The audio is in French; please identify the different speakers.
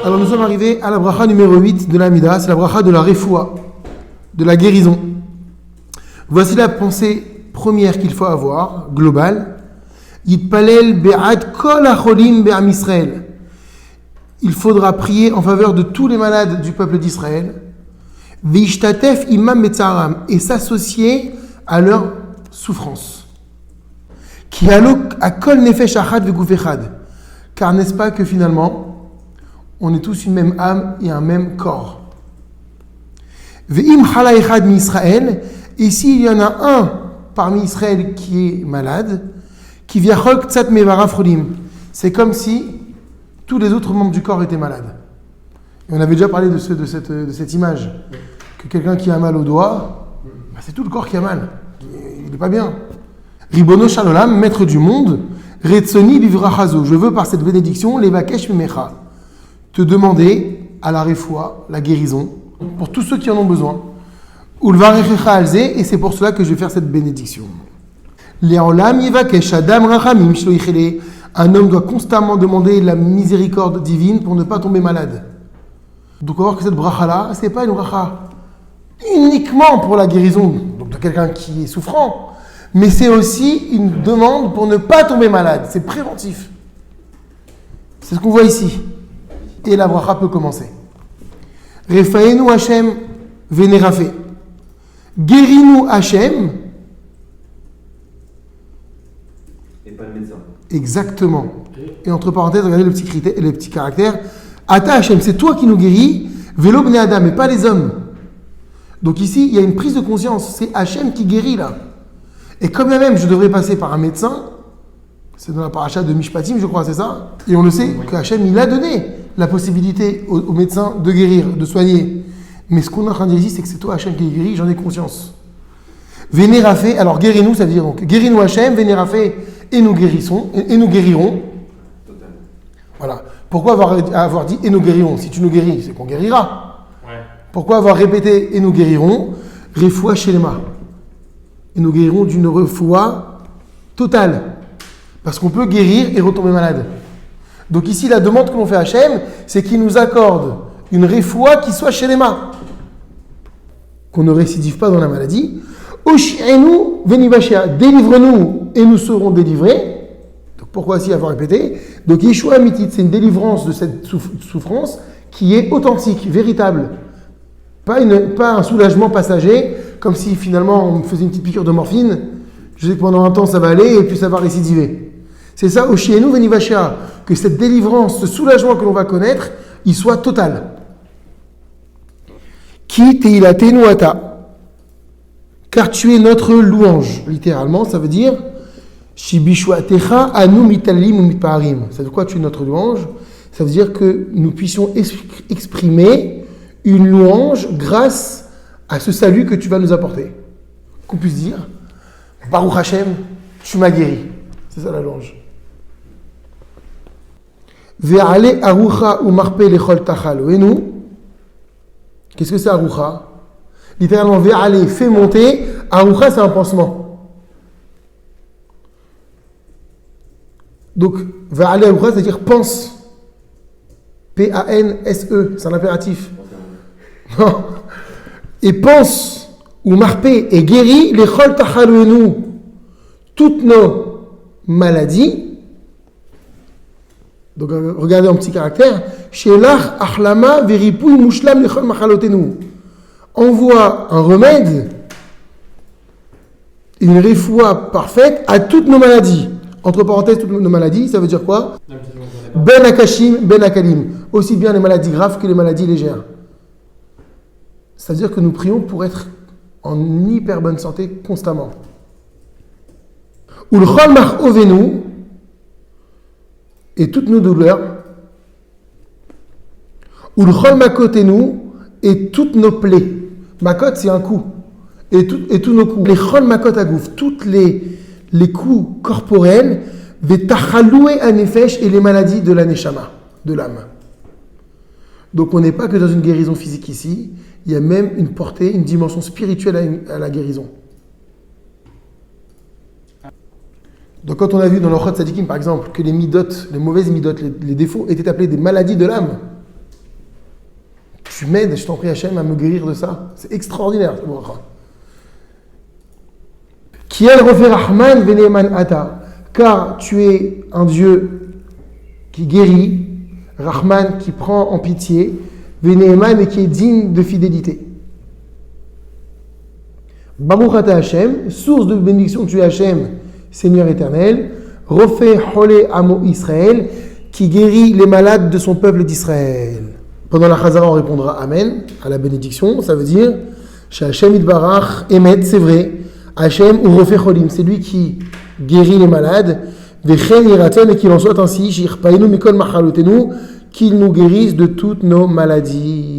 Speaker 1: Alors nous sommes arrivés à la bracha numéro 8 de l'Amida, c'est la bracha de la refoua, de la guérison. Voici la pensée première qu'il faut avoir, globale. Yitpalel be'ad kol hacholim be'am Israël. Il faudra prier en faveur de tous les malades du peuple d'Israël. Veishtatef imam betzaram, et s'associer à leur souffrance. Ki halok akol nefesh achad veguf echad. Car n'est-ce pas que finalement, on est tous une même âme et un même corps. Ve'im chala echad mi Israël, et s'il y en a un parmi Israël qui est malade, qui viachol ktsat mevara frodim, c'est comme si tous les autres membres du corps étaient malades. Et on avait déjà parlé de cette image, que quelqu'un qui a mal au doigt, c'est tout le corps qui a mal, il n'est pas bien. Ribono shalolam, maître du monde, retsoni bivrachazo, je veux par cette bénédiction, levakesh mimecha, te demander à la refoua, la guérison, pour tous ceux qui en ont besoin. Ulvarechecha alze, et c'est pour cela que je vais faire cette bénédiction. Le'olam yivakesh adam rachamim shlo yichele, un homme doit constamment demander la miséricorde divine pour ne pas tomber malade. Donc on va voir que cette bracha-là, c'est pas une bracha uniquement pour la guérison donc de quelqu'un qui est souffrant, mais c'est aussi une demande pour ne pas tomber malade. C'est préventif. C'est ce qu'on voit ici. Et la bracha peut commencer. Refaenu Hashem vénérafé. Guéris-nous Hashem.
Speaker 2: Et pas le médecin.
Speaker 1: Exactement. Et entre parenthèses, regardez le petit caractère. Ata Hashem, c'est toi qui nous guéris. Velo bnei Adam, mais pas les hommes. Donc ici, il y a une prise de conscience. C'est Hashem qui guérit là. Et comme même, je devrais passer par un médecin. C'est dans la paracha de Mishpatim, je crois, c'est ça. Et on le sait que Hashem, il a donné la possibilité aux médecins de guérir, de soigner. Mais ce qu'on est en train de dire ici, c'est que c'est toi Hashem qui guérit, j'en ai conscience. Vénérafé, alors guéris-nous, ça veut dire donc guéris-nous Hashem, vénérafé, et nous guérissons, et nous guérirons.
Speaker 2: Totalement.
Speaker 1: Voilà. Pourquoi avoir dit et nous guérirons? Si tu nous guéris, c'est qu'on guérira.
Speaker 2: Ouais.
Speaker 1: Pourquoi avoir répété et nous guérirons? Refoua shelema. Et nous guérirons d'une refoua totale. Parce qu'on peut guérir et retomber malade. Donc ici, la demande que l'on fait à Hachem, c'est qu'il nous accorde une refoua qui soit shelema. Qu'on ne récidive pas dans la maladie. Oshi'enu venibashia, délivre-nous et nous serons délivrés. Donc pourquoi aussi avoir répété? Donc Yeshua Mitit, c'est une délivrance de cette souffrance qui est authentique, véritable. Pas un soulagement passager, comme si finalement on me faisait une petite piqûre de morphine. Je sais que pendant un temps ça va aller et puis ça va récidiver. C'est ça, Oshi'enu venibashia, que cette délivrance, ce soulagement que l'on va connaître, il soit total. Ki teilatenu ata. Car tu es notre louange. Littéralement, ça veut dire Shibishuatecha anu mitalim ou mitparim. Ça veut dire quoi, tu es notre louange? Ça veut dire que nous puissions exprimer une louange grâce à ce salut que tu vas nous apporter. Qu'on puisse dire Baruch Hashem, tu m'as guéri. C'est ça la louange. Ve'ale arucha ou marpe lechol tachal. Et nous, qu'est-ce que c'est arucha? Littéralement, ve'ale, fait monter. Arucha, c'est un pansement. Donc, ve'ale arucha, c'est-à-dire pense. P-A-N-S-E, c'est un impératif. Et pense, ou marpe, et guérit, les chol tachalouenu, toutes nos maladies. Donc, regardez un petit caractère. Shelach achlama veripouy mushlam lechol machalotenu. Envoie un remède, une refoua parfaite à toutes nos maladies. Entre parenthèses, toutes nos maladies, ça veut dire quoi? Ben akashim, ben akalim. Aussi bien les maladies graves que les maladies légères. C'est-à-dire que nous prions pour être en hyper bonne santé constamment. Ulchol machovenu, et toutes nos douleurs. Ulchol makotenu, et toutes nos plaies. Makot, c'est un coup. Et tous nos coups. Les chol makot agouf, toutes les coups corporels, vetachaloué anefesh, et les maladies de la neshama, de l'âme. Donc on n'est pas que dans une guérison physique ici, il y a même une portée, une dimension spirituelle à la guérison. Donc quand on a vu dans l'Orchot Tzadikim par exemple que les midot, les mauvaises midot, les défauts étaient appelés des maladies de l'âme, tu m'aides, je t'en prie Hachem, à me guérir de ça. C'est extraordinaire. Qui elle refait Rahman veneman ata, car tu es un Dieu qui guérit, Rahman qui prend en pitié, veneman et qui est digne de fidélité. Baruch ata Hachem, source de bénédiction tu es Hachem, Seigneur éternel, refait Holé Amo Israël, qui guérit les malades de son peuple d'Israël. Pendant la Chazara, on répondra Amen à la bénédiction. Ça veut dire Hachem Itbarach Emet, c'est vrai. Hachem ou refait Cholim, c'est lui qui guérit les malades. Vechen Yiraton, et qu'il en soit ainsi. Shirpainu Mikol Machalotenu, qu'il nous guérisse de toutes nos maladies.